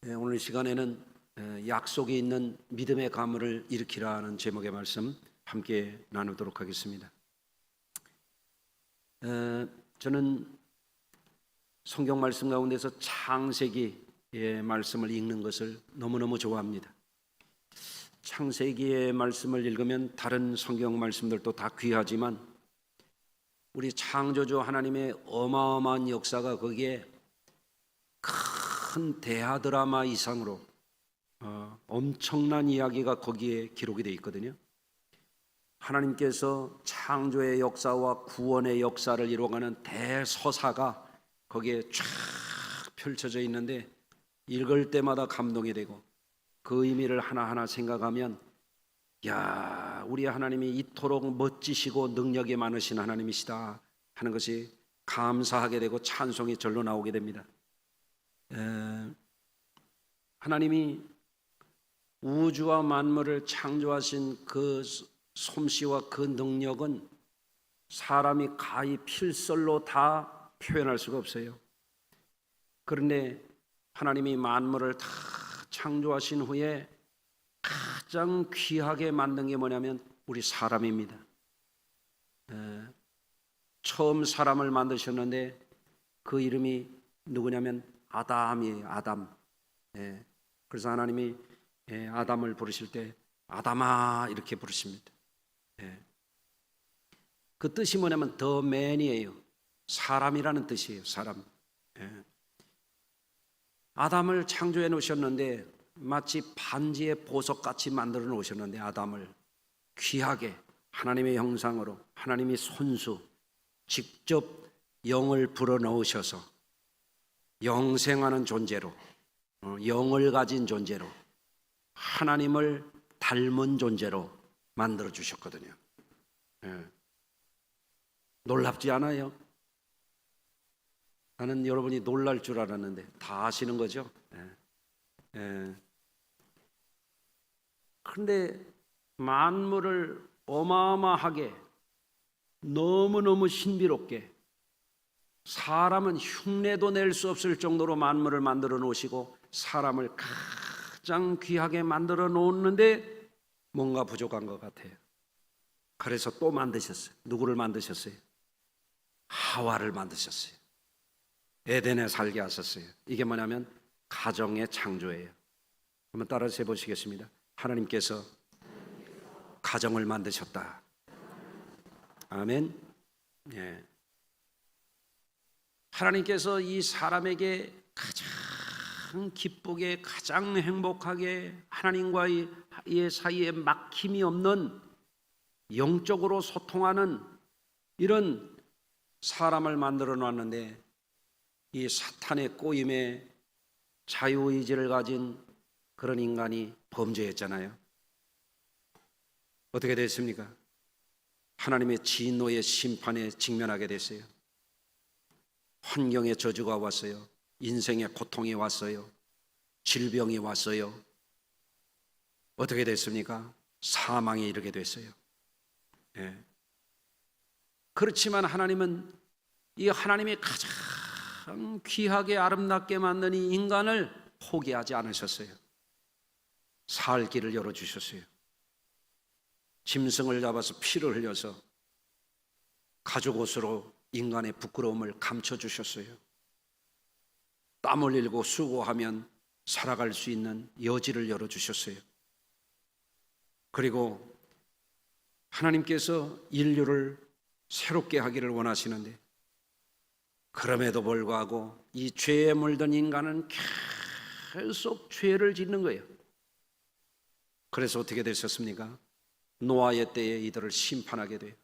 오늘 시간에는 약속이 있는 믿음의 가문을 일으키라는 제목의 말씀 함께 나누도록 하겠습니다. 저는 성경 말씀 가운데서 창세기의 말씀을 읽는 것을 너무너무 좋아합니다. 창세기의 말씀을 읽으면 다른 성경 말씀들도 다 귀하지만 우리 창조주 하나님의 어마어마한 역사가 거기에 큰 대하 드라마 이상으로 엄청난 이야기가 거기에 기록이 되어 있거든요. 하나님께서 창조의 역사와 구원의 역사를 이루어가는 대서사가 거기에 쫙 펼쳐져 있는데 읽을 때마다 감동이 되고 그 의미를 하나하나 생각하면 야, 우리 하나님이 이토록 멋지시고 능력이 많으신 하나님이시다 하는 것이 감사하게 되고 찬송이 절로 나오게 됩니다. 하나님이 우주와 만물을 창조하신 그 솜씨와 그 능력은 사람이 가히 필설로 다 표현할 수가 없어요. 그런데 하나님이 만물을 다 창조하신 후에 가장 귀하게 만든 게 뭐냐면 우리 사람입니다. 처음 사람을 만드셨는데 그 이름이 누구냐면 아담이에요. 아담. 그래서 하나님이 아담을 부르실 때 아담아 이렇게 부르십니다. 그 뜻이 뭐냐면 the man이에요. 사람이라는 뜻이에요. 사람. 아담을 창조해 놓으셨는데 마치 반지의 보석같이 만들어 놓으셨는데 아담을 귀하게 하나님의 형상으로 하나님이 손수 직접 영을 불어 넣으셔서 영생하는 존재로 영을 가진 존재로 하나님을 닮은 존재로 만들어 주셨거든요. 놀랍지 않아요? 나는 여러분이 놀랄 줄 알았는데 다 아시는 거죠? 그런데 만물을 어마어마하게 너무너무 신비롭게 사람은 흉내도 낼 수 없을 정도로 만물을 만들어 놓으시고 사람을 가장 귀하게 만들어 놓았는데 뭔가 부족한 것 같아요. 그래서 또 만드셨어요. 누구를 만드셨어요? 하와를 만드셨어요. 에덴에 살게 하셨어요. 이게 뭐냐면 가정의 창조예요. 한번 따라서 해보시겠습니다. 하나님께서 가정을 만드셨다. 아멘. 하나님께서 이 사람에게 가장 기쁘게 가장 행복하게 하나님과의 사이에 막힘이 없는 영적으로 소통하는 이런 사람을 만들어 놨는데 이 사탄의 꼬임에 자유의지를 가진 그런 인간이 범죄했잖아요. 어떻게 됐습니까? 하나님의 진노의 심판에 직면하게 됐어요. 환경의 저주가 왔어요. 인생의 고통이 왔어요. 질병이 왔어요. 어떻게 됐습니까? 사망에 이르게 됐어요. 그렇지만 하나님은 이 하나님이 가장 귀하게 아름답게 만든 이 인간을 포기하지 않으셨어요. 살 길을 열어주셨어요. 짐승을 잡아서 피를 흘려서 가죽 옷으로 인간의 부끄러움을 감춰주셨어요. 땀 흘리고 수고하면 살아갈 수 있는 여지를 열어주셨어요. 그리고 하나님께서 인류를 새롭게 하기를 원하시는데 그럼에도 불구하고 이 죄에 물든 인간은 계속 죄를 짓는 거예요. 그래서 어떻게 되셨습니까? 노아의 때에 이들을 심판하게 돼요.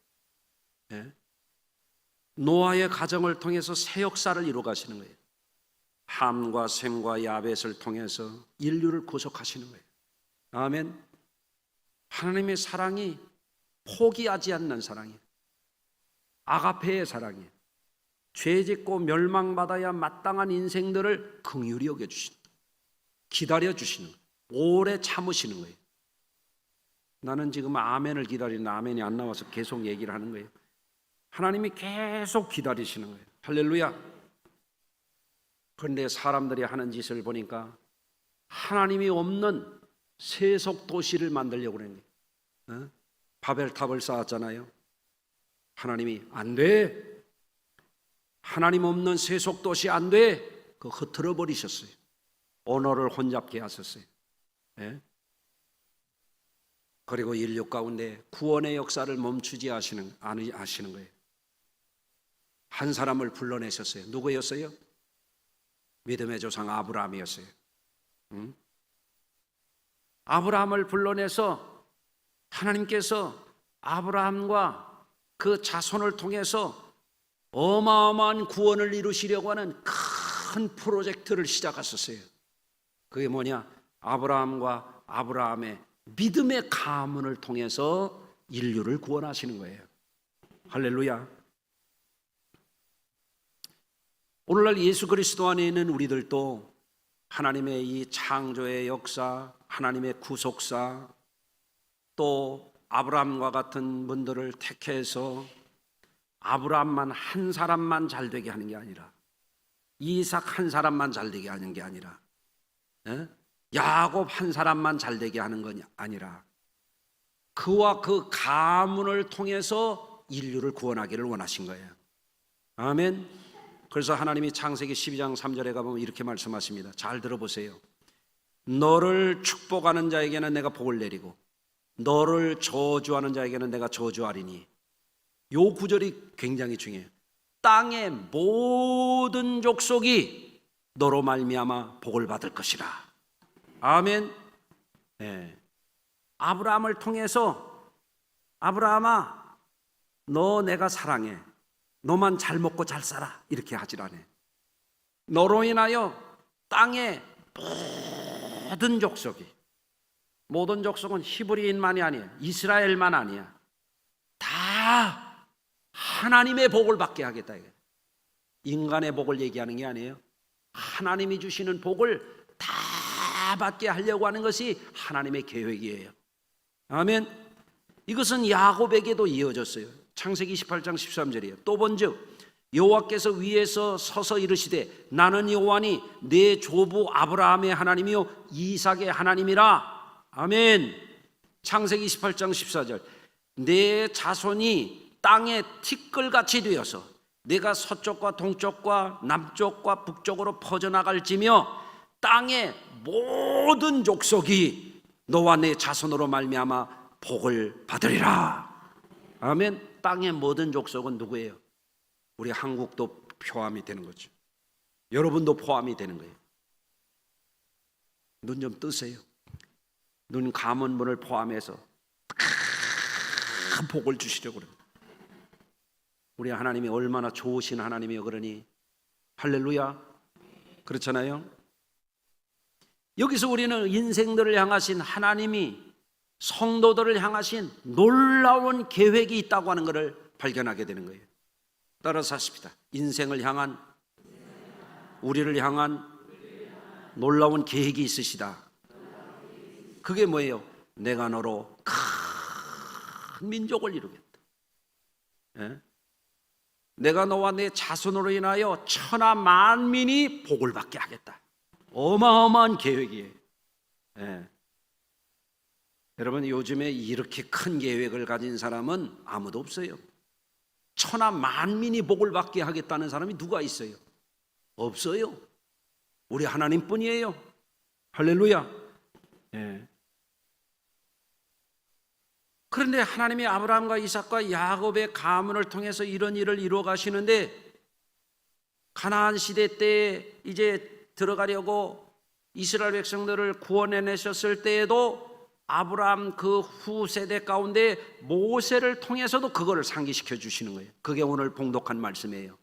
노아의 가정을 통해서 새 역사를 이루어 가시는 거예요. 함과 셈과 야벳을 통해서 인류를 구속하시는 거예요. 아멘. 하나님의 사랑이 포기하지 않는 사랑이에요. 아가페의 사랑이에요. 죄짓고 멸망받아야 마땅한 인생들을 긍휼히 여겨주시는 거예요. 기다려주시는 거예요. 오래 참으시는 거예요. 나는 지금 아멘을 기다리는 아멘이 안 나와서 계속 얘기를 하는 거예요. 하나님이 계속 기다리시는 거예요. 할렐루야. 그런데 사람들이 하는 짓을 보니까 하나님이 없는 세속 도시를 만들려고 그랬는데, 바벨탑을 쌓았잖아요. 하나님이 안 돼. 하나님 없는 세속 도시 안 돼. 그거 흐트러 버리셨어요. 언어를 혼잡게 하셨어요. 예? 그리고 인류 가운데 구원의 역사를 멈추지 하시는 거예요. 한 사람을 불러내셨어요. 누구였어요? 믿음의 조상 아브라함이었어요. 아브라함을 불러내서 하나님께서 아브라함과 그 자손을 통해서 어마어마한 구원을 이루시려고 하는 큰 프로젝트를 시작하셨어요. 그게 뭐냐? 아브라함과 아브라함의 믿음의 가문을 통해서 인류를 구원하시는 거예요. 할렐루야. 오늘날 예수 그리스도 안에 있는 우리들도 하나님의 이 창조의 역사, 하나님의 구속사, 또 아브라함과 같은 분들을 택해서 아브라함만 한 사람만 잘되게 하는 게 아니라, 이삭 한 사람만 잘되게 하는 게 아니라, 야곱 한 사람만 잘되게 하는 건 아니라, 그와 그 가문을 통해서 인류를 구원하기를 원하신 거예요. 아멘. 그래서 하나님이 창세기 12장 3절에 가보면 이렇게 말씀하십니다. 잘 들어보세요. 너를 축복하는 자에게는 내가 복을 내리고 너를 저주하는 자에게는 내가 저주하리니. 요 구절이 굉장히 중요해요. 땅의 모든 족속이 너로 말미암아 복을 받을 것이라. 아멘. 네. 아브라함을 통해서 아브라함아, 너 내가 사랑해. 너만 잘 먹고 잘 살아. 이렇게 하질 않아요. 너로 인하여 땅의 모든 족속은 히브리인만이 아니에요. 이스라엘만 아니야. 다 하나님의 복을 받게 하겠다. 인간의 복을 얘기하는 게 아니에요. 하나님이 주시는 복을 다 받게 하려고 하는 것이 하나님의 계획이에요. 아멘. 이것은 야곱에게도 이어졌어요. 창세기 28장 13절이에요. 또 본즉 여호와께서 위에서 서서 이르시되 나는 여호와니 내 조부 아브라함의 하나님이요 이삭의 하나님이라. 아멘. 창세기 28장 14절 내 자손이 땅의 티끌같이 되어서 내가 서쪽과 동쪽과 남쪽과 북쪽으로 퍼져나갈지며 땅의 모든 족속이 너와 내 자손으로 말미암아 복을 받으리라. 아멘. 땅의 모든 족속은 누구예요? 우리 한국도 포함이 되는 거죠. 여러분도 포함이 되는 거예요. 눈 좀 뜨세요. 눈 감은 분을 포함해서 큰 복을 주시려고 그래요. 우리 하나님이 얼마나 좋으신 하나님이요 그러니. 할렐루야. 그렇잖아요. 여기서 우리는 인생들을 향하신 하나님이 성도들을 향하신 놀라운 계획이 있다고 하는 것을 발견하게 되는 거예요. 따라서 하십시다. 인생을 향한, 우리를 향한 놀라운 계획이 있으시다. 그게 뭐예요? 내가 너로 큰 민족을 이루겠다. 예? 내가 너와 내 자손으로 인하여 천하 만민이 복을 받게 하겠다. 어마어마한 계획이에요. 예. 여러분, 요즘에 이렇게 큰 계획을 가진 사람은 아무도 없어요. 천하 만민이 복을 받게 하겠다는 사람이 누가 있어요? 없어요. 우리 하나님뿐이에요. 할렐루야. 예. 그런데 하나님이 아브라함과 이삭과 야곱의 가문을 통해서 이런 일을 이루어 가시는데, 가나안 시대 때 이제 들어가려고 이스라엘 백성들을 구원해내셨을 때에도 아브라함 그 후세대 가운데 모세를 통해서도 그거를 상기시켜 주시는 거예요. 그게 오늘 봉독한 말씀이에요.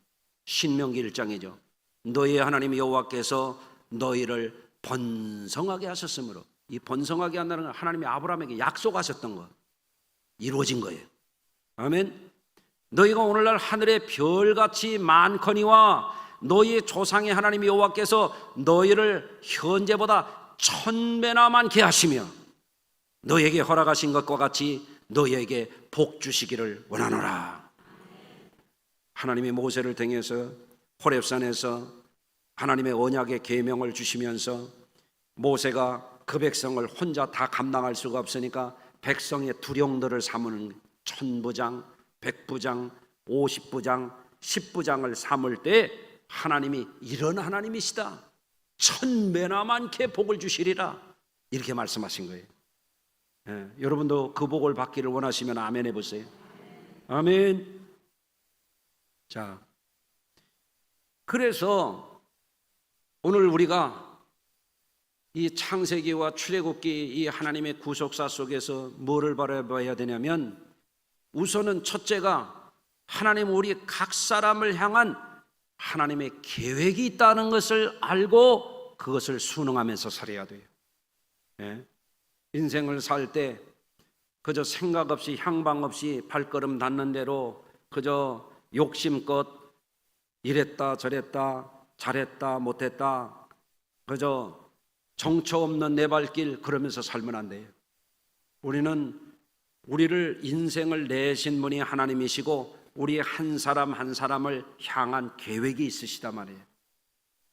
신명기 1장이죠. 너희의 하나님 여호와께서 너희를 번성하게 하셨으므로, 이 번성하게 한다는 건 하나님이 아브라함에게 약속하셨던 거 이루어진 거예요. 아멘. 너희가 오늘날 하늘의 별같이 많거니와 너희의 조상의 하나님 여호와께서 너희를 현재보다 1000배나 많게 하시며 너희에게 허락하신 것과 같이 너희에게 복 주시기를 원하노라. 하나님이 모세를 통해서 호렙산에서 하나님의 언약의 계명을 주시면서 모세가 그 백성을 혼자 다 감당할 수가 없으니까 백성의 두령들을 삼는 천부장, 백부장, 50부장, 10부장을 삼을 때 하나님이 이런 하나님이시다, 1000배나 많게 복을 주시리라, 이렇게 말씀하신 거예요. 여러분도 그 복을 받기를 원하시면 아멘 해보세요. 아멘. 자, 그래서 오늘 우리가 이 창세기와 출애굽기 이 하나님의 구속사 속에서 뭐를 바라봐야 되냐면, 우선은 첫째가 하나님 우리 각 사람을 향한 하나님의 계획이 있다는 것을 알고 그것을 순응하면서 살아야 돼요. 인생을 살 때 그저 생각 없이 향방 없이 발걸음 닿는 대로 그저 욕심껏 이랬다 저랬다 잘했다 못했다 그저 정처 없는 내 발길 그러면서 살면 안 돼요. 우리는 우리를 인생을 내신 분이 하나님이시고 우리 한 사람 한 사람을 향한 계획이 있으시단 말이에요.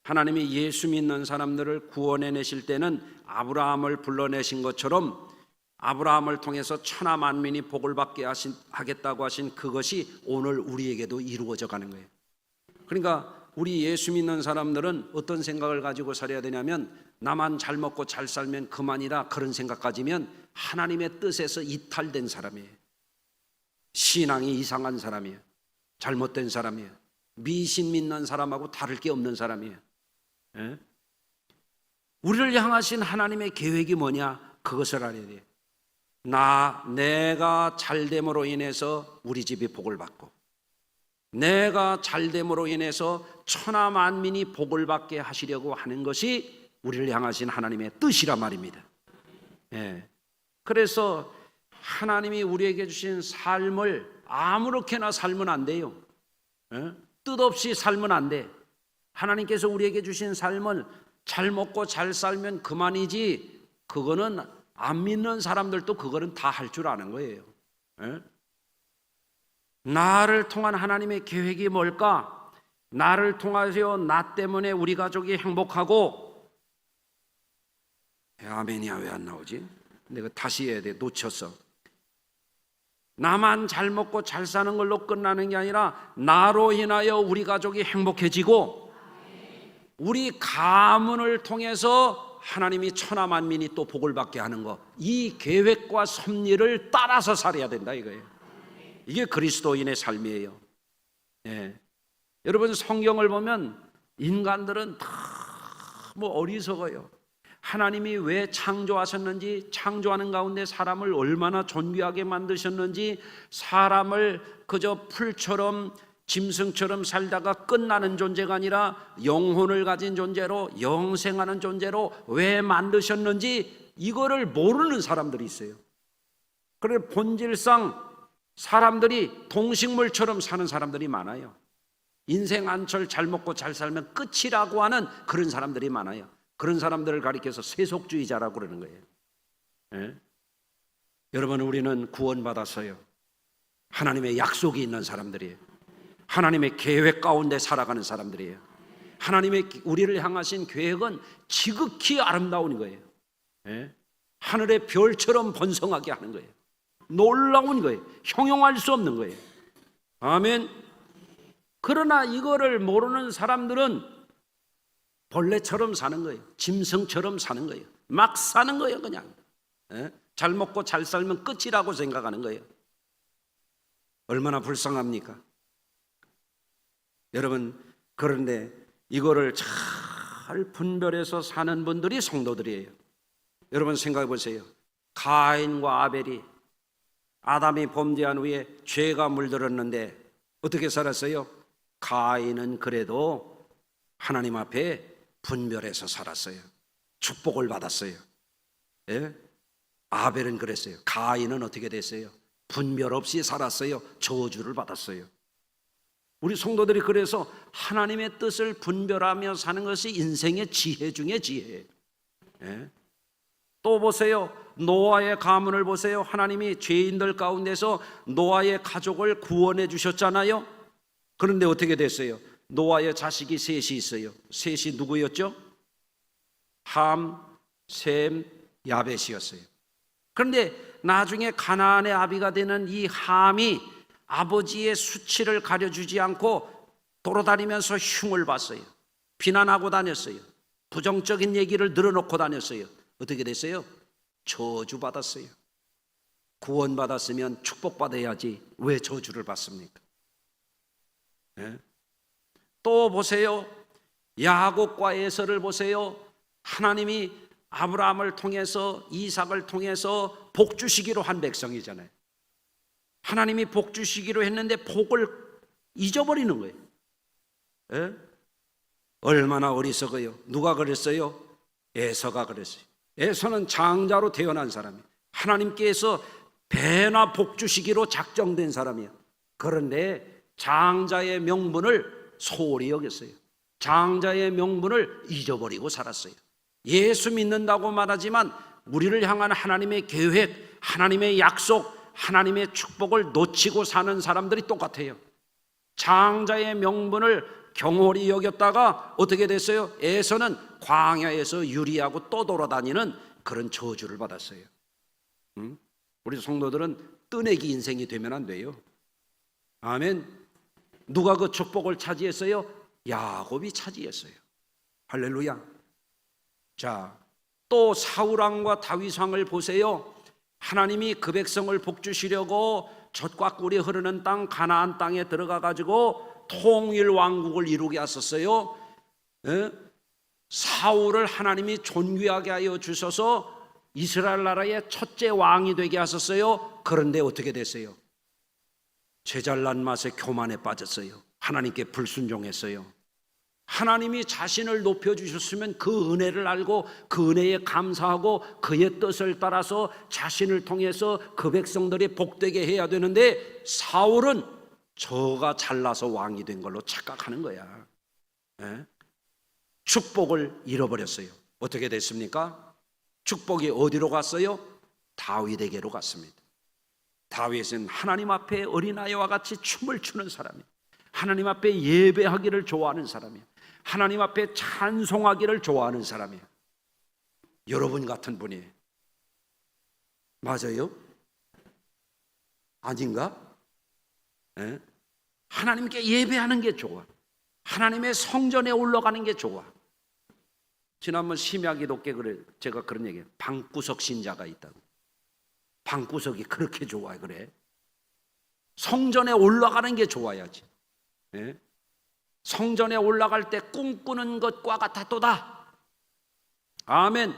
하나님이 예수 믿는 사람들을 구원해내실 때는 아브라함을 불러내신 것처럼 아브라함을 통해서 천하 만민이 복을 받게 하겠다고 하신 그것이 오늘 우리에게도 이루어져 가는 거예요. 그러니까 우리 예수 믿는 사람들은 어떤 생각을 가지고 살아야 되냐면, 나만 잘 먹고 잘 살면 그만이라 그런 생각 가지면 하나님의 뜻에서 이탈된 사람이에요. 신앙이 이상한 사람이에요. 잘못된 사람이에요. 미신 믿는 사람하고 다를 게 없는 사람이에요. 우리를 향하신 하나님의 계획이 뭐냐? 그것을 알아야 돼요. 내가 잘됨으로 인해서 우리 집이 복을 받고, 내가 잘됨으로 인해서 천하 만민이 복을 받게 하시려고 하는 것이 우리를 향하신 하나님의 뜻이란 말입니다. 그래서 하나님이 우리에게 주신 삶을 아무렇게나 살면 안 돼요. 뜻없이 살면 안 돼. 하나님께서 우리에게 주신 삶을 잘 먹고 잘 살면 그만이지, 그거는 안 믿는 사람들도 그거는 다 할 줄 아는 거예요. 나를 통한 하나님의 계획이 뭘까? 나를 통하여 나 때문에 우리 가족이 행복하고, 아멘이야 왜 안 나오지? 내가 다시 해야 돼, 놓쳤어. 나만 잘 먹고 잘 사는 걸로 끝나는 게 아니라 나로 인하여 우리 가족이 행복해지고, 우리 가문을 통해서 하나님이 천하 만민이 또 복을 받게 하는 거, 이 계획과 섭리를 따라서 살아야 된다 이거예요. 이게 그리스도인의 삶이에요. 여러분, 성경을 보면 인간들은 너무 어리석어요. 하나님이 왜 창조하셨는지, 창조하는 가운데 사람을 얼마나 존귀하게 만드셨는지, 사람을 그저 풀처럼 짐승처럼 살다가 끝나는 존재가 아니라 영혼을 가진 존재로, 영생하는 존재로 왜 만드셨는지 이거를 모르는 사람들이 있어요. 그래 본질상 사람들이 동식물처럼 사는 사람들이 많아요. 인생 한철 잘 먹고 잘 살면 끝이라고 하는 그런 사람들이 많아요. 그런 사람들을 가리켜서 세속주의자라고 그러는 거예요. 여러분, 우리는 구원받았어요. 하나님의 약속이 있는 사람들이에요. 하나님의 계획 가운데 살아가는 사람들이에요. 하나님의 우리를 향하신 계획은 지극히 아름다운 거예요. 하늘의 별처럼 번성하게 하는 거예요. 놀라운 거예요. 형용할 수 없는 거예요. 아멘. 그러나 이거를 모르는 사람들은 벌레처럼 사는 거예요. 짐승처럼 사는 거예요. 막 사는 거예요, 그냥. 잘 먹고 잘 살면 끝이라고 생각하는 거예요. 얼마나 불쌍합니까? 여러분, 그런데 이거를 잘 분별해서 사는 분들이 성도들이에요. 여러분 생각해 보세요. 가인과 아벨이, 아담이 범죄한 후에 죄가 물들었는데 어떻게 살았어요? 가인은 그래도 하나님 앞에 분별해서 살았어요. 축복을 받았어요. 아벨은 그랬어요. 가인은 어떻게 됐어요? 분별 없이 살았어요. 저주를 받았어요. 우리 성도들이 그래서 하나님의 뜻을 분별하며 사는 것이 인생의 지혜 중에 지혜예요. 또 보세요. 노아의 가문을 보세요. 하나님이 죄인들 가운데서 노아의 가족을 구원해 주셨잖아요. 그런데 어떻게 됐어요? 노아의 자식이 셋이 있어요. 셋이 누구였죠? 함, 셈, 야벳이었어요. 그런데 나중에 가나안의 아비가 되는 이 함이 아버지의 수치를 가려주지 않고 돌아다니면서 흉을 봤어요. 비난하고 다녔어요. 부정적인 얘기를 늘어놓고 다녔어요. 어떻게 됐어요? 저주받았어요. 구원받았으면 축복받아야지 왜 저주를 받습니까? 네? 또 보세요. 야곱과 에서를 보세요. 하나님이 아브라함을 통해서 이삭을 통해서 복 주시기로 한 백성이잖아요. 하나님이 복 주시기로 했는데 복을 잊어버리는 거예요. 예? 얼마나 어리석어요. 누가 그랬어요? 에서가 그랬어요. 에서는 장자로 태어난 사람이에요. 하나님께서 배나 복 주시기로 작정된 사람이에요. 그런데 장자의 명분을 소홀히 여겼어요. 장자의 명분을 잊어버리고 살았어요. 예수 믿는다고 말하지만 우리를 향한 하나님의 계획, 하나님의 약속, 하나님의 축복을 놓치고 사는 사람들이 똑같아요. 장자의 명분을 경홀히 여겼다가 어떻게 됐어요? 에서는 광야에서 유리하고 또 돌아다니는 그런 저주를 받았어요. 우리 성도들은 뜨내기 인생이 되면 안 돼요. 아멘. 누가 그 축복을 차지했어요? 야곱이 차지했어요. 할렐루야. 자, 또 사울왕과 다윗왕을 보세요. 하나님이 그 백성을 복주시려고 젖과 꿀이 흐르는 땅 가나안 땅에 들어가 가지고 통일 왕국을 이루게 하셨어요. 사울을 하나님이 존귀하게 하여 주셔서 이스라엘 나라의 첫째 왕이 되게 하셨어요. 그런데 어떻게 됐어요? 제잘난 맛에 교만에 빠졌어요. 하나님께 불순종했어요. 하나님이 자신을 높여주셨으면 그 은혜를 알고 그 은혜에 감사하고 그의 뜻을 따라서 자신을 통해서 그 백성들이 복되게 해야 되는데 사울은 저가 잘나서 왕이 된 걸로 착각하는 거야. 축복을 잃어버렸어요. 어떻게 됐습니까? 축복이 어디로 갔어요? 다윗에게로 갔습니다. 다윗은 하나님 앞에 어린아이와 같이 춤을 추는 사람이에요. 하나님 앞에 예배하기를 좋아하는 사람이에요. 하나님 앞에 찬송하기를 좋아하는 사람이에요. 여러분 같은 분이에요. 맞아요? 아닌가? 네? 하나님께 예배하는 게 좋아. 하나님의 성전에 올라가는 게 좋아. 지난번 심야기독께 제가 그런 얘기해요. 방구석 신자가 있다고. 방구석이 그렇게 좋아 그래. 성전에 올라가는 게 좋아야지. 네? 성전에 올라갈 때 꿈꾸는 것과 같았도다. 아멘.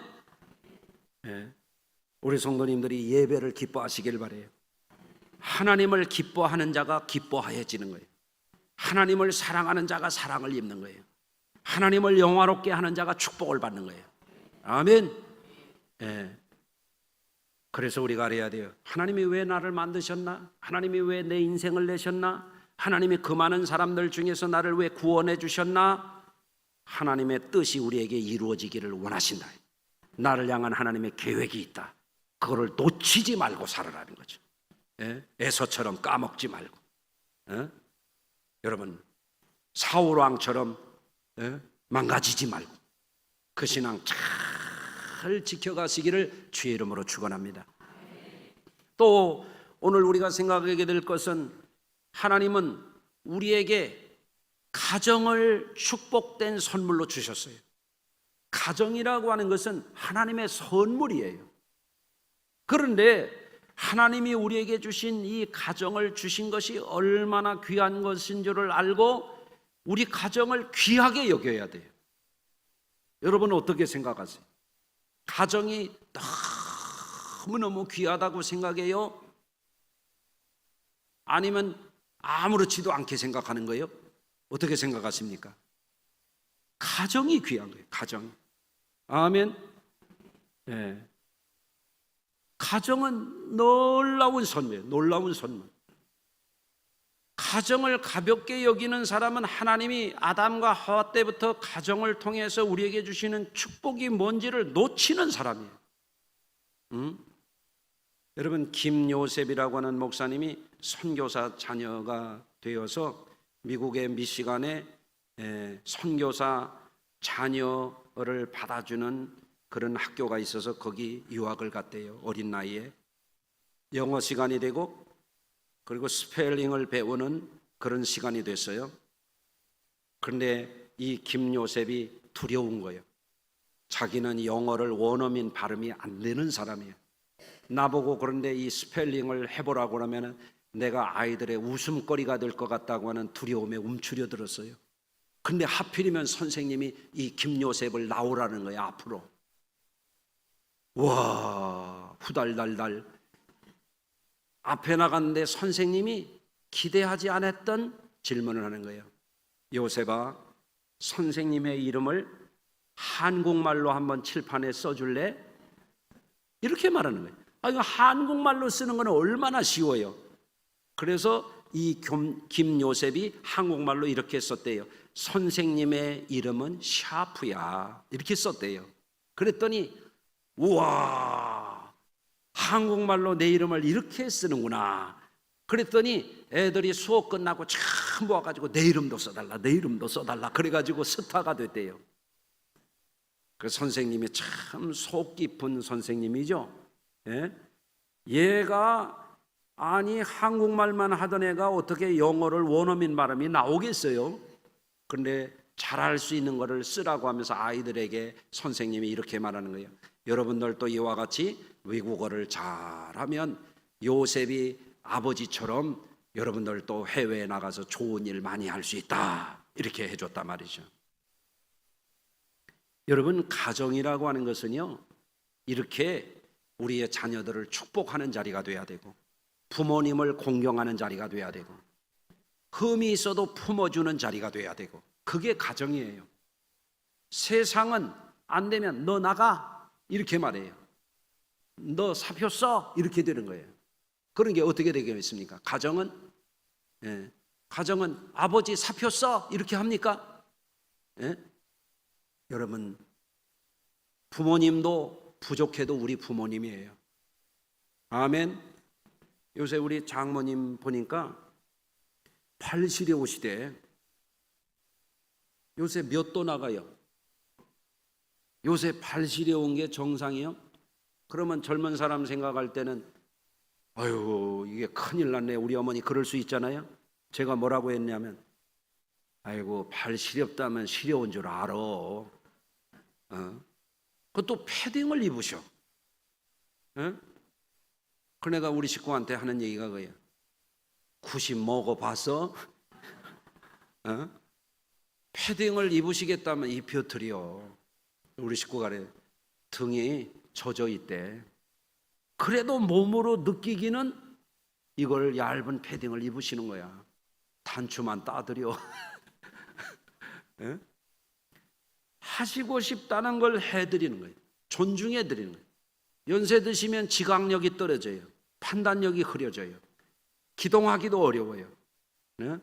네. 우리 성도님들이 예배를 기뻐하시길 바래요. 하나님을 기뻐하는 자가 기뻐하여지는 거예요. 하나님을 사랑하는 자가 사랑을 입는 거예요. 하나님을 영화롭게 하는 자가 축복을 받는 거예요. 아멘. 네. 그래서 우리가 알아야 돼요. 하나님이 왜 나를 만드셨나? 하나님이 왜 내 인생을 내셨나? 하나님이 그 많은 사람들 중에서 나를 왜 구원해 주셨나? 하나님의 뜻이 우리에게 이루어지기를 원하신다. 나를 향한 하나님의 계획이 있다. 그거를 놓치지 말고 살아라는 거죠. 에서처럼 까먹지 말고. 여러분 사울왕처럼 망가지지 말고 그 신앙 잘 지켜가시기를 주의 이름으로 축원합니다. 또 오늘 우리가 생각하게 될 것은 하나님은 우리에게 가정을 축복된 선물로 주셨어요. 가정이라고 하는 것은 하나님의 선물이에요. 그런데 하나님이 우리에게 주신 이 가정을 주신 것이 얼마나 귀한 것인 줄을 알고 우리 가정을 귀하게 여겨야 돼요. 여러분은 어떻게 생각하세요? 가정이 너무너무 귀하다고 생각해요? 아니면 아무렇지도 않게 생각하는 거예요? 어떻게 생각하십니까? 가정이 귀한 거예요. 가정. 아멘. 네. 가정은 놀라운 선물이에요. 놀라운 선물. 가정을 가볍게 여기는 사람은 하나님이 아담과 하와 때부터 가정을 통해서 우리에게 주시는 축복이 뭔지를 놓치는 사람이에요. 여러분 김요셉이라고 하는 목사님이 선교사 자녀가 되어서 미국의 미시간에 선교사 자녀를 받아주는 그런 학교가 있어서 거기 유학을 갔대요. 어린 나이에 영어 시간이 되고 그리고 스펠링을 배우는 그런 시간이 됐어요. 그런데 이 김요셉이 두려운 거예요. 자기는 영어를 원어민 발음이 안 되는 사람이에요. 나보고 그런데 이 스펠링을 해보라고 그러면 내가 아이들의 웃음거리가 될 것 같다고 하는 두려움에 움츠려 들었어요. 근데 하필이면 선생님이 이 김요셉을 나오라는 거예요. 앞으로. 와, 후달달달 앞에 나갔는데 선생님이 기대하지 않았던 질문을 하는 거예요. 요셉아, 선생님의 이름을 한국말로 한번 칠판에 써줄래? 이렇게 말하는 거예요. 이거 한국말로 쓰는 건 얼마나 쉬워요. 그래서 이 김요셉이 한국말로 이렇게 썼대요. 선생님의 이름은 샤프야. 이렇게 썼대요. 그랬더니 우와, 한국말로 내 이름을 이렇게 쓰는구나. 그랬더니 애들이 수업 끝나고 참 모아가지고 내 이름도 써달라, 내 이름도 써달라. 그래가지고 스타가 됐대요. 그 선생님이 참 속 깊은 선생님이죠. 예? 얘가 아니 한국말만 하던 애가 어떻게 영어를 원어민 발음이 나오겠어요? 그런데 잘할 수 있는 거를 쓰라고 하면서 아이들에게 선생님이 이렇게 말하는 거예요. 여러분들도 이와 같이 외국어를 잘하면 요셉이 아버지처럼 여러분들도 해외에 나가서 좋은 일 많이 할 수 있다. 이렇게 해줬단 말이죠. 여러분, 가정이라고 하는 것은요, 이렇게 우리의 자녀들을 축복하는 자리가 돼야 되고 부모님을 공경하는 자리가 돼야 되고 흠이 있어도 품어주는 자리가 돼야 되고 그게 가정이에요. 세상은 안 되면 너 나가 이렇게 말해요. 너 사표 써 이렇게 되는 거예요. 그런 게 어떻게 되겠습니까? 가정은 가정은 아버지 사표 써 이렇게 합니까? 여러분, 부모님도 부족해도 우리 부모님이에요. 아멘. 요새 우리 장모님 보니까 팔시려우시대. 요새 몇 도 나가요? 요새 팔시려운 게 정상이요? 그러면 젊은 사람 생각할 때는 아유, 이게 큰일 났네. 우리 어머니 그럴 수 있잖아요. 제가 뭐라고 했냐면 아이고, 팔 시렵다면 시려운 줄 알아. 그것도 패딩을 입으셔. 그 내가 우리 식구한테 하는 얘기가 그거예요. 굿이 먹어봐서 패딩을 입으시겠다면 입혀드려. 우리 식구가 그래. 등이 젖어 있대. 그래도 몸으로 느끼기는 이걸 얇은 패딩을 입으시는 거야. 단추만 따드려. 하시고 싶다는 걸 해드리는 거예요. 존중해드리는 거예요. 연세 드시면 지각력이 떨어져요. 판단력이 흐려져요. 기동하기도 어려워요. 네?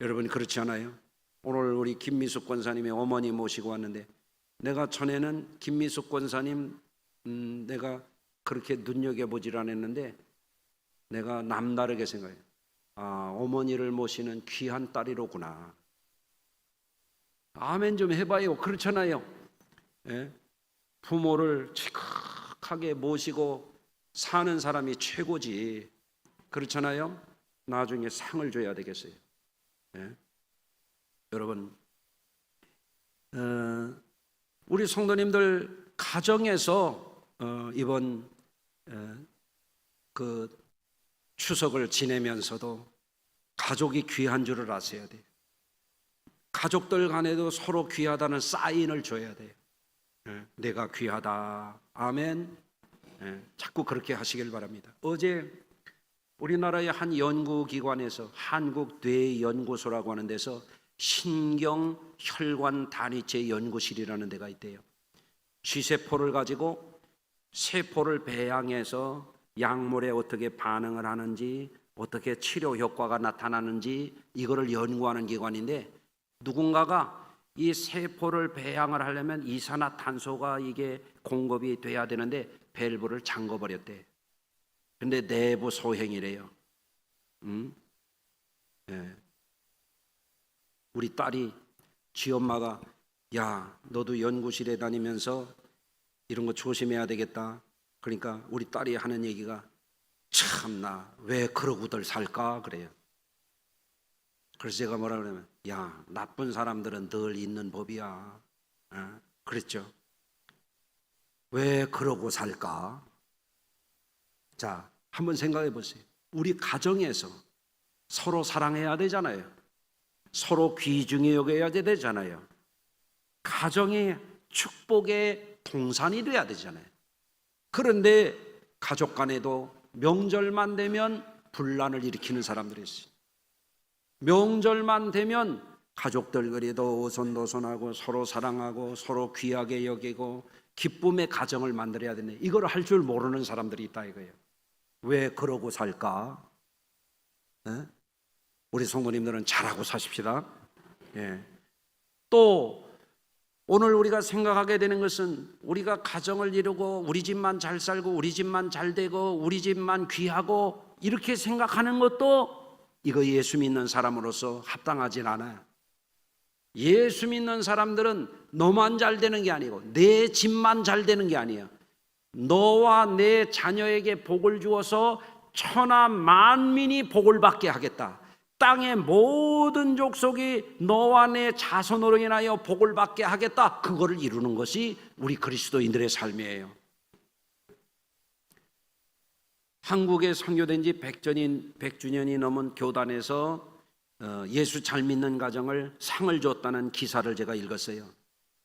여러분 그렇지 않아요? 오늘 우리 김미숙 권사님의 어머니 모시고 왔는데 내가 전에는 김미숙 권사님 내가 그렇게 눈여겨보질 않았는데 내가 남다르게 생각해요. 아, 어머니를 모시는 귀한 딸이로구나. 아멘 좀 해봐요. 그렇잖아요. 예? 부모를 지극하게 모시고 사는 사람이 최고지. 그렇잖아요. 나중에 상을 줘야 되겠어요. 예? 여러분, 우리 성도님들 가정에서 이번 그 추석을 지내면서도 가족이 귀한 줄을 아셔야 돼요. 가족들 간에도 서로 귀하다는 사인을 줘야 돼요. 내가 귀하다. 아멘. 자꾸 그렇게 하시길 바랍니다. 어제 우리나라의 한 연구기관에서 한국뇌연구소라고 하는 데서 신경혈관단위체 연구실이라는 데가 있대요. 쥐세포를 가지고 세포를 배양해서 약물에 어떻게 반응을 하는지, 어떻게 치료 효과가 나타나는지 이거를 연구하는 기관인데 누군가가 이 세포를 배양을 하려면 이산화탄소가 이게 공급이 돼야 되는데 밸브를 잠궈버렸대. 근데 내부 소행이래요. 네. 우리 딸이 지 엄마가 야 너도 연구실에 다니면서 이런 거 조심해야 되겠다. 그러니까 우리 딸이 하는 얘기가 참나 왜 그러고들 살까 그래요. 그래서 제가 뭐라 그러냐면 야 나쁜 사람들은 늘 있는 법이야. 그랬죠. 왜 그러고 살까? 자, 한번 생각해 보세요. 우리 가정에서 서로 사랑해야 되잖아요. 서로 귀중히 여겨야 되잖아요. 가정이 축복의 동산이 돼야 되잖아요. 그런데 가족 간에도 명절만 되면 분란을 일으키는 사람들이 있어요. 명절만 되면 가족들끼리도 오손도손하고 서로 사랑하고 서로 귀하게 여기고 기쁨의 가정을 만들어야 되네. 이걸 할 줄 모르는 사람들이 있다 이거예요. 왜 그러고 살까? 우리 성도님들은 잘하고 사십시다. 또 오늘 우리가 생각하게 되는 것은 우리가 가정을 이루고 우리 집만 잘 살고 우리 집만 잘 되고 우리 집만 귀하고 이렇게 생각하는 것도 이거 예수 믿는 사람으로서 합당하진 않아요. 예수 믿는 사람들은 너만 잘 되는 게 아니고 내 집만 잘 되는 게 아니에요. 너와 내 자녀에게 복을 주어서 천하 만민이 복을 받게 하겠다. 땅의 모든 족속이 너와 내 자손으로 인하여 복을 받게 하겠다. 그거를 이루는 것이 우리 그리스도인들의 삶이에요. 한국에 선교된 지 100주년이 넘은 교단에서 예수 잘 믿는 가정을 상을 줬다는 기사를 제가 읽었어요.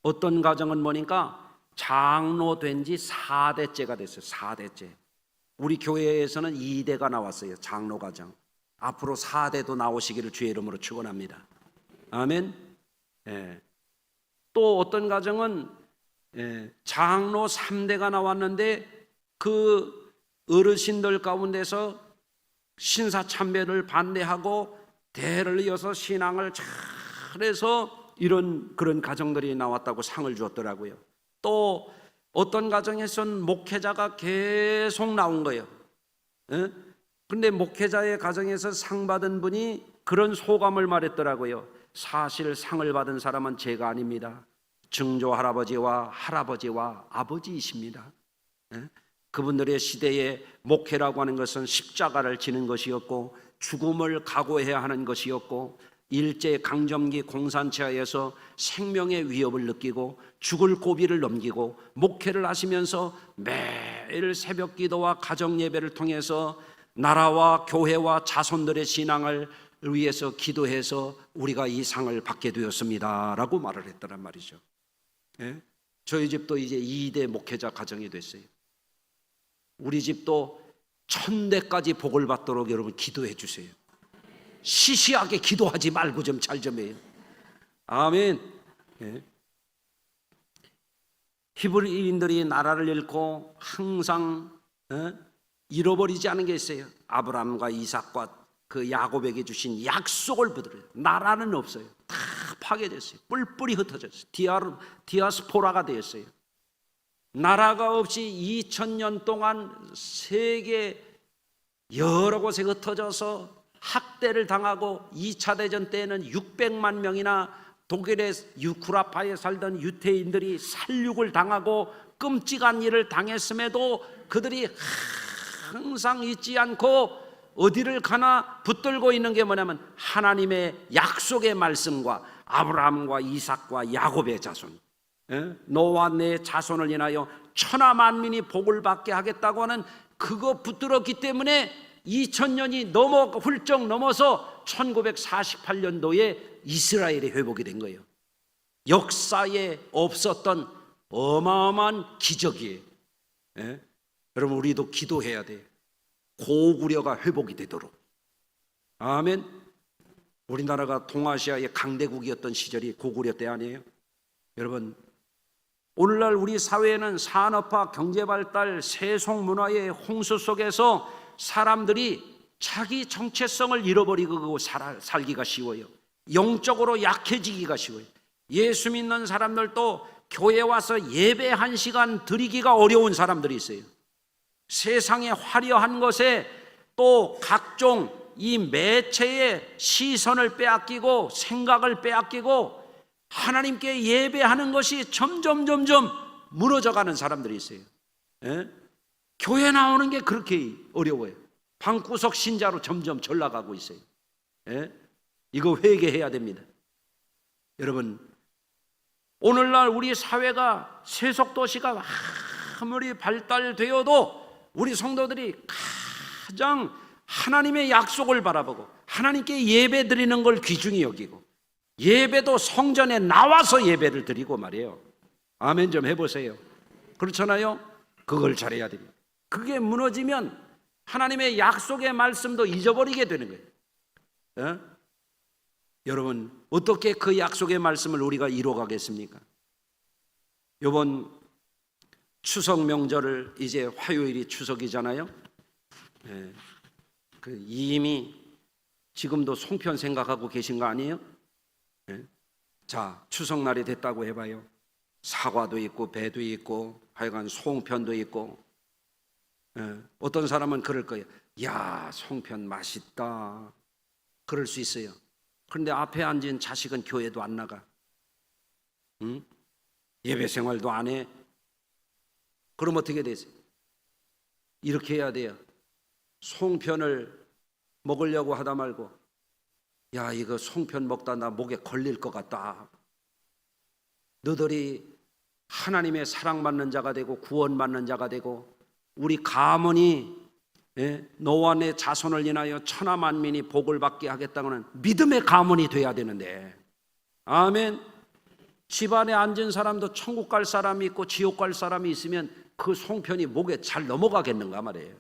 어떤 가정은 뭐니까 장로 된 지 4대째가 됐어요. 4대째. 우리 교회에서는 2대가 나왔어요. 장로 가정. 앞으로 4대도 나오시기를 주의 이름으로 축원합니다. 아멘. 또 어떤 가정은 장로 3대가 나왔는데 그 어르신들 가운데서 신사참배를 반대하고 대를 이어서 신앙을 잘해서 이런 가정들이 나왔다고 상을 주었더라고요. 또 어떤 가정에서는 목회자가 계속 나온 거예요. 근데 목회자의 가정에서 상 받은 분이 그런 소감을 말했더라고요. 사실 상을 받은 사람은 제가 아닙니다. 증조 할아버지와 할아버지와 아버지이십니다. 그분들의 시대에 목회라고 하는 것은 십자가를 지는 것이었고 죽음을 각오해야 하는 것이었고 일제 강점기 공산체하에서 생명의 위협을 느끼고 죽을 고비를 넘기고 목회를 하시면서 매일 새벽 기도와 가정 예배를 통해서 나라와 교회와 자손들의 신앙을 위해서 기도해서 우리가 이 상을 받게 되었습니다 라고 말을 했더란 말이죠. 저희 집도 이제 2대 목회자 가정이 됐어요. 우리 집도 1000대까지 복을 받도록 여러분 기도해 주세요. 시시하게 기도하지 말고 좀 잘 좀 해요. 아멘. 히브리인들이 나라를 잃고 항상 잃어버리지 않은 게 있어요. 아브라함과 이삭과 그 야곱에게 주신 약속을 붙들어요. 나라는 없어요. 다 파괴됐어요. 뿔뿔이 흩어졌어요. 디아스포라가 되었어요. 나라가 없이 2000년 동안 세계 여러 곳에 흩어져서 학대를 당하고 2차 대전 때에는 600만 명이나 독일의 유쿠라파에 살던 유태인들이 살육을 당하고 끔찍한 일을 당했음에도 그들이 항상 잊지 않고 어디를 가나 붙들고 있는 게 뭐냐면 하나님의 약속의 말씀과 아브라함과 이삭과 야곱의 자손, 너와 내 자손을 인하여 천하 만민이 복을 받게 하겠다고 하는 그거 붙들었기 때문에 2000년이 훌쩍 넘어서 1948년도에 이스라엘이 회복이 된 거예요. 역사에 없었던 어마어마한 기적이에요. 여러분 우리도 기도해야 돼요. 고구려가 회복이 되도록. 아멘. 우리나라가 동아시아의 강대국이었던 시절이 고구려 때 아니에요? 여러분 오늘날 우리 사회에는 산업화, 경제발달, 세속문화의 홍수 속에서 사람들이 자기 정체성을 잃어버리고 살기가 쉬워요. 영적으로 약해지기가 쉬워요. 예수 믿는 사람들도 교회 와서 예배 1시간 드리기가 어려운 사람들이 있어요. 세상의 화려한 것에 또 각종 이 매체의 시선을 빼앗기고 생각을 빼앗기고 하나님께 예배하는 것이 점점 무너져가는 사람들이 있어요. 예? 교회 나오는 게 그렇게 어려워요. 방구석 신자로 점점 전락하고 있어요. 예? 이거 회개해야 됩니다. 여러분, 오늘날 우리 사회가 세속도시가 아무리 발달되어도 우리 성도들이 가장 하나님의 약속을 바라보고 하나님께 예배 드리는 걸 귀중히 여기고, 예배도 성전에 나와서 예배를 드리고 말이에요. 아멘 좀 해보세요. 그렇잖아요? 그걸 잘해야 됩니다. 그게 무너지면 하나님의 약속의 말씀도 잊어버리게 되는 거예요. 예? 여러분, 어떻게 그 약속의 말씀을 우리가 이루어가겠습니까? 이번 추석 명절을, 이제 화요일이 추석이잖아요. 예. 이미 지금도 송편 생각하고 계신 거 아니에요? 예? 자, 추석날이 됐다고 해봐요. 사과도 있고 배도 있고 하여간 송편도 있고. 예. 어떤 사람은 그럴 거예요. 야, 송편 맛있다. 그럴 수 있어요. 그런데 앞에 앉은 자식은 교회도 안 나가. 응? 예배 생활도 안 해. 그럼 어떻게 되세요? 이렇게 해야 돼요. 송편을 먹으려고 하다 말고, 야, 이거 송편 먹다 나 목에 걸릴 것 같다. 너들이 하나님의 사랑받는 자가 되고 구원받는 자가 되고 우리 가문이, 너와 내 자손을 인하여 천하 만민이 복을 받게 하겠다는 믿음의 가문이 돼야 되는데, 아멘. 집안에 앉은 사람도 천국 갈 사람이 있고 지옥 갈 사람이 있으면 그 송편이 목에 잘 넘어가겠는가 말이에요.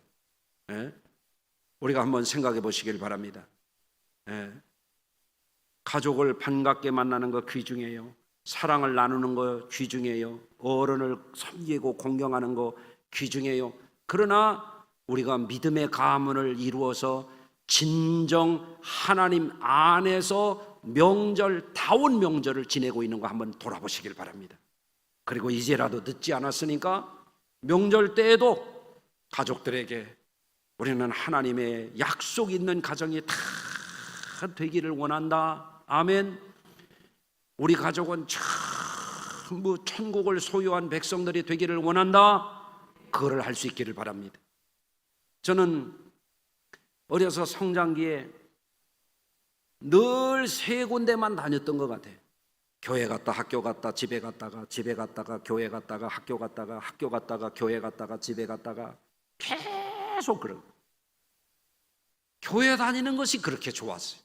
우리가 한번 생각해 보시길 바랍니다. 가족을 반갑게 만나는 거 귀중해요. 사랑을 나누는 거 귀중해요. 어른을 섬기고 공경하는 거 귀중해요. 그러나 우리가 믿음의 가문을 이루어서 진정 하나님 안에서 명절다운 명절을 지내고 있는 거 한번 돌아보시길 바랍니다. 그리고 이제라도 늦지 않았으니까 명절 때에도 가족들에게 우리는 하나님의 약속 있는 가정이 다 되기를 원한다. 아멘. 우리 가족은 전부 천국을 소유한 백성들이 되기를 원한다. 그걸 할 수 있기를 바랍니다. 저는 어려서 성장기에 늘 세 군데만 다녔던 것 같아요. 교회 갔다 학교 갔다 집에 갔다가, 집에 갔다가 교회 갔다가 학교 갔다가, 학교 갔다가 교회 갔다가 집에 갔다가, 계속 그런 거예요. 교회 다니는 것이 그렇게 좋았어요.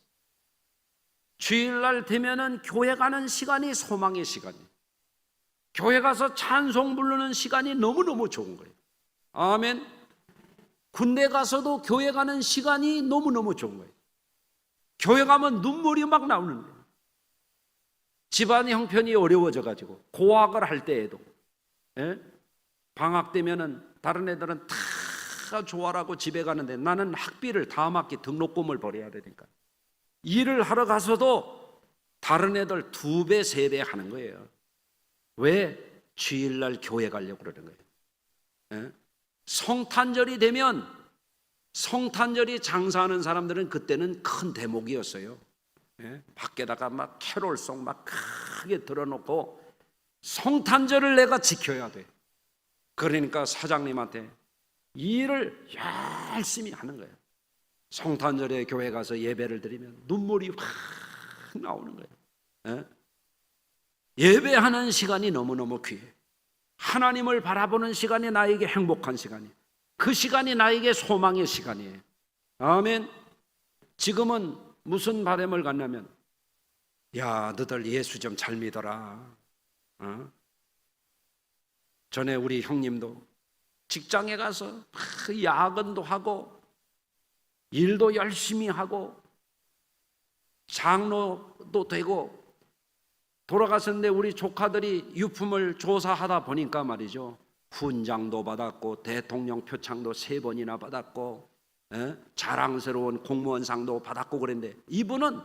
주일날 되면은 교회 가는 시간이 소망의 시간이에요. 교회 가서 찬송 부르는 시간이 너무너무 좋은 거예요. 아멘. 군대 가서도 교회 가는 시간이 너무너무 좋은 거예요. 교회 가면 눈물이 막 나오는 거예요. 집안 형편이 어려워져 가지고 고학을 할 때에도, 방학 되면은 다른 애들은 다 좋아라고 집에 가는데 나는 학비를 다음 학기 등록금을 벌어야 되니까 일을 하러 가서도 다른 애들 2배, 3배 하는 거예요. 왜? 주일날 교회 가려고 그러는 거예요. 성탄절이 되면, 성탄절이 장사하는 사람들은 그때는 큰 대목이었어요. 밖에다가 막 캐롤송 막 크게 들어놓고 성탄절을 내가 지켜야 돼. 그러니까 사장님한테 일을 열심히 하는 거예요. 성탄절에 교회 가서 예배를 드리면 눈물이 확 나오는 거예요. 예배하는 시간이 너무너무 귀해. 하나님을 바라보는 시간이 나에게 행복한 시간이에요. 그 시간이 나에게 소망의 시간이에요. 아멘. 지금은 무슨 바람을 갖냐면, 야, 너들 예수 좀 잘 믿어라. 전에 우리 형님도 직장에 가서 야근도 하고 일도 열심히 하고 장로도 되고 돌아갔었는데, 우리 조카들이 유품을 조사하다 보니까 말이죠, 훈장도 받았고 대통령 표창도 3번이나 받았고 자랑스러운 공무원상도 받았고 그랬는데, 이분은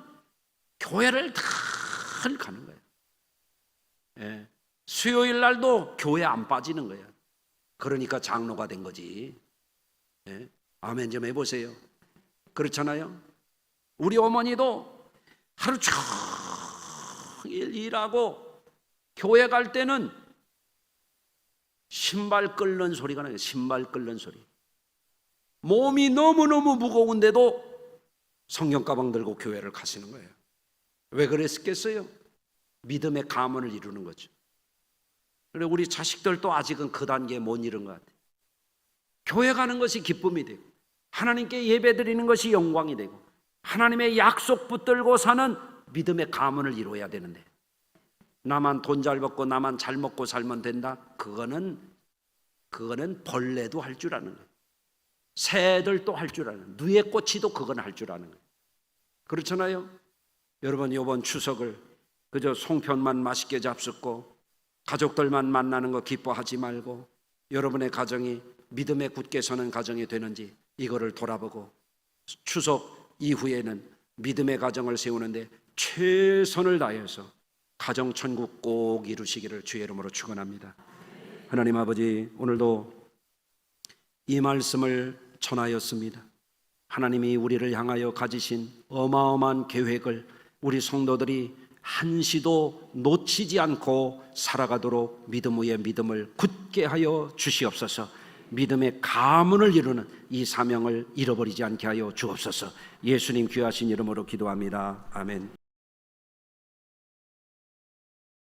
교회를 늘 가는 거예요. 수요일 날도 교회 안 빠지는 거예요. 그러니까 장로가 된 거지. 아멘 좀 해보세요. 그렇잖아요. 우리 어머니도 하루 종일 일하고 교회 갈 때는 신발 끓는 소리가 나요. 신발 끓는 소리. 몸이 너무너무 무거운데도 성경 가방 들고 교회를 가시는 거예요. 왜 그랬겠어요? 믿음의 가문을 이루는 거죠. 그리고 우리 자식들도 아직은 그 단계에 못 이른 것 같아요. 교회 가는 것이 기쁨이 되고 하나님께 예배 드리는 것이 영광이 되고 하나님의 약속 붙들고 사는 믿음의 가문을 이루어야 되는데, 나만 돈 잘 벌고 나만 잘 먹고 살면 된다? 그거는 벌레도 할 줄 아는 거예요. 새들도 할 줄 아는, 누에 꼬치도 그건 할 줄 아는 거예요. 그렇잖아요. 여러분, 이번 추석을 그저 송편만 맛있게 잡숫고 가족들만 만나는 거 기뻐하지 말고 여러분의 가정이 믿음에 굳게 서는 가정이 되는지 이거를 돌아보고 추석 이후에는 믿음의 가정을 세우는데 최선을 다해서 가정 천국 꼭 이루시기를 주의 이름으로 축원합니다. 하나님 아버지, 오늘도 이 말씀을 전하였습니다. 하나님이 우리를 향하여 가지신 어마어마한 계획을 우리 성도들이 한시도 놓치지 않고 살아가도록 믿음 위에 믿음을 굳게 하여 주시옵소서. 믿음의 가문을 이루는 이 사명을 잃어버리지 않게 하여 주옵소서. 예수님 귀하신 이름으로 기도합니다. 아멘.